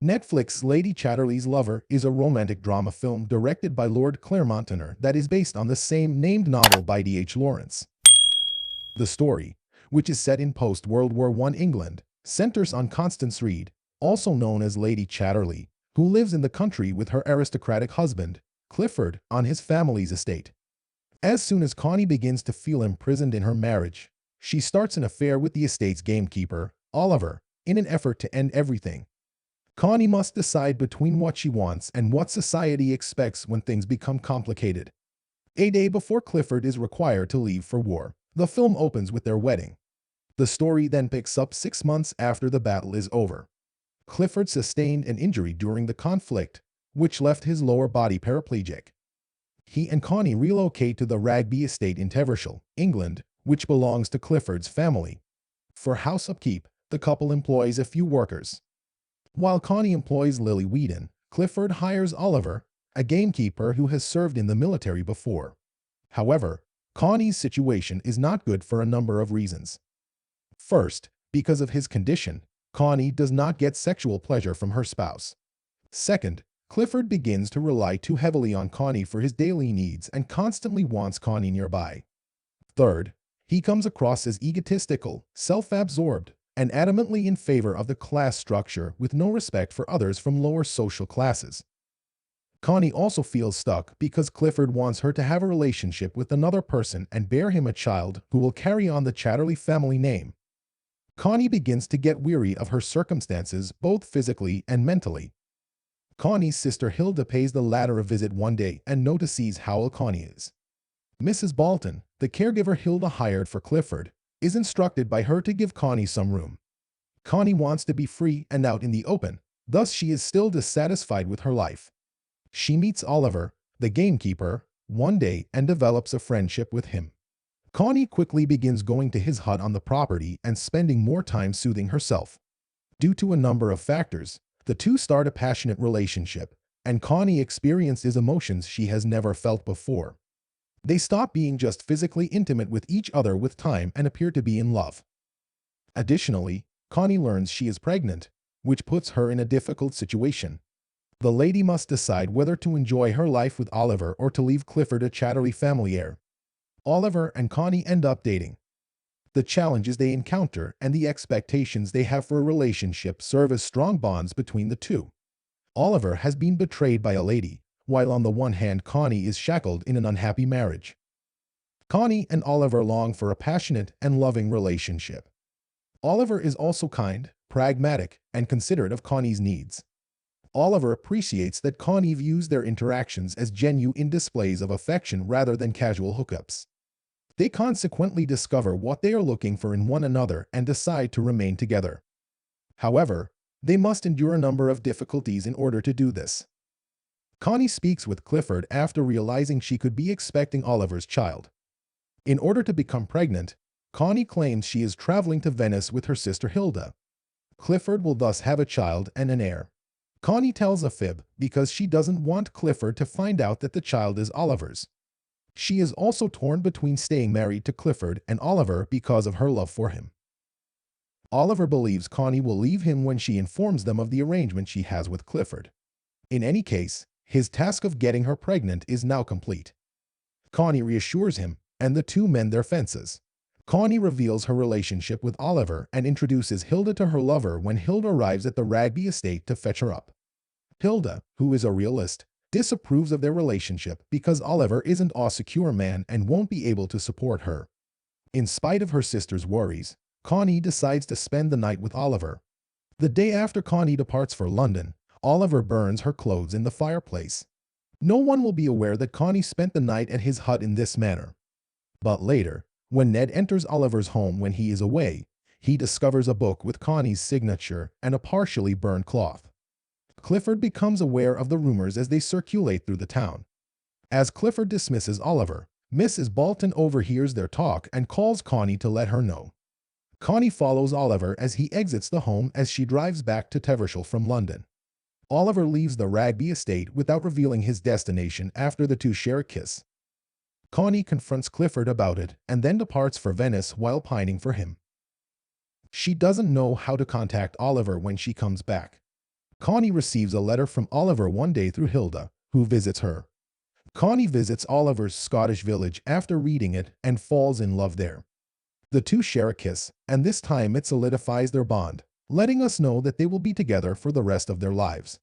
Netflix's Lady Chatterley's Lover is a romantic drama film directed by Lord Clermont-Tonnerre that is based on the same named novel by D.H. Lawrence. The story, which is set in post-World War I England, centers on Constance Reed, also known as Lady Chatterley, who lives in the country with her aristocratic husband, Clifford, on his family's estate. As soon as Connie begins to feel imprisoned in her marriage, she starts an affair with the estate's gamekeeper, Oliver, in an effort to end everything. Connie must decide between what she wants and what society expects when things become complicated. A day before Clifford is required to leave for war, the film opens with their wedding. The story then picks up 6 months after the battle is over. Clifford sustained an injury during the conflict, which left his lower body paraplegic. He and Connie relocate to the Ragby estate in Teversham, England, which belongs to Clifford's family. For house upkeep, the couple employs a few workers. While Connie employs Lily Whedon, Clifford hires Oliver, a gamekeeper who has served in the military before. However, Connie's situation is not good for a number of reasons. First, because of his condition, Connie does not get sexual pleasure from her spouse. Second, Clifford begins to rely too heavily on Connie for his daily needs and constantly wants Connie nearby. Third, he comes across as egotistical, self-absorbed, and adamantly in favor of the class structure with no respect for others from lower social classes. Connie also feels stuck because Clifford wants her to have a relationship with another person and bear him a child who will carry on the Chatterley family name. Connie begins to get weary of her circumstances both physically and mentally. Connie's sister Hilda pays the latter a visit one day and notices how ill Connie is. Mrs. Bolton, the caregiver Hilda hired for Clifford, is instructed by her to give Connie some room. Connie wants to be free and out in the open, thus she is still dissatisfied with her life. She meets Oliver, the gamekeeper, one day and develops a friendship with him. Connie quickly begins going to his hut on the property and spending more time soothing herself. Due to a number of factors, the two start a passionate relationship, and Connie experiences emotions she has never felt before. They stop being just physically intimate with each other with time and appear to be in love. Additionally, Connie learns she is pregnant, which puts her in a difficult situation. The lady must decide whether to enjoy her life with Oliver or to leave Clifford a Chatterley family heir. Oliver and Connie end up dating. The challenges they encounter and the expectations they have for a relationship serve as strong bonds between the two. Oliver has been betrayed by a lady, while on the one hand Connie is shackled in an unhappy marriage. Connie and Oliver long for a passionate and loving relationship. Oliver is also kind, pragmatic, and considerate of Connie's needs. Oliver appreciates that Connie views their interactions as genuine displays of affection rather than casual hookups. They consequently discover what they are looking for in one another and decide to remain together. However, they must endure a number of difficulties in order to do this. Connie speaks with Clifford after realizing she could be expecting Oliver's child. In order to become pregnant, Connie claims she is traveling to Venice with her sister Hilda. Clifford will thus have a child and an heir. Connie tells a fib because she doesn't want Clifford to find out that the child is Oliver's. She is also torn between staying married to Clifford and Oliver because of her love for him. Oliver believes Connie will leave him when she informs them of the arrangement she has with Clifford. In any case, his task of getting her pregnant is now complete. Connie reassures him, and the two mend their fences. Connie reveals her relationship with Oliver and introduces Hilda to her lover when Hilda arrives at the Ragby estate to fetch her up. Hilda, who is a realist, disapproves of their relationship because Oliver isn't a secure man and won't be able to support her. In spite of her sister's worries, Connie decides to spend the night with Oliver. The day after Connie departs for London, Oliver burns her clothes in the fireplace. No one will be aware that Connie spent the night at his hut in this manner. But later, when Ned enters Oliver's home when he is away, he discovers a book with Connie's signature and a partially burned cloth. Clifford becomes aware of the rumors as they circulate through the town. As Clifford dismisses Oliver, Mrs. Bolton overhears their talk and calls Connie to let her know. Connie follows Oliver as he exits the home as she drives back to Teversham from London. Oliver leaves the Ragby estate without revealing his destination after the two share a kiss. Connie confronts Clifford about it and then departs for Venice while pining for him. She doesn't know how to contact Oliver when she comes back. Connie receives a letter from Oliver one day through Hilda, who visits her. Connie visits Oliver's Scottish village after reading it and falls in love there. The two share a kiss, and this time it solidifies their bond, letting us know that they will be together for the rest of their lives.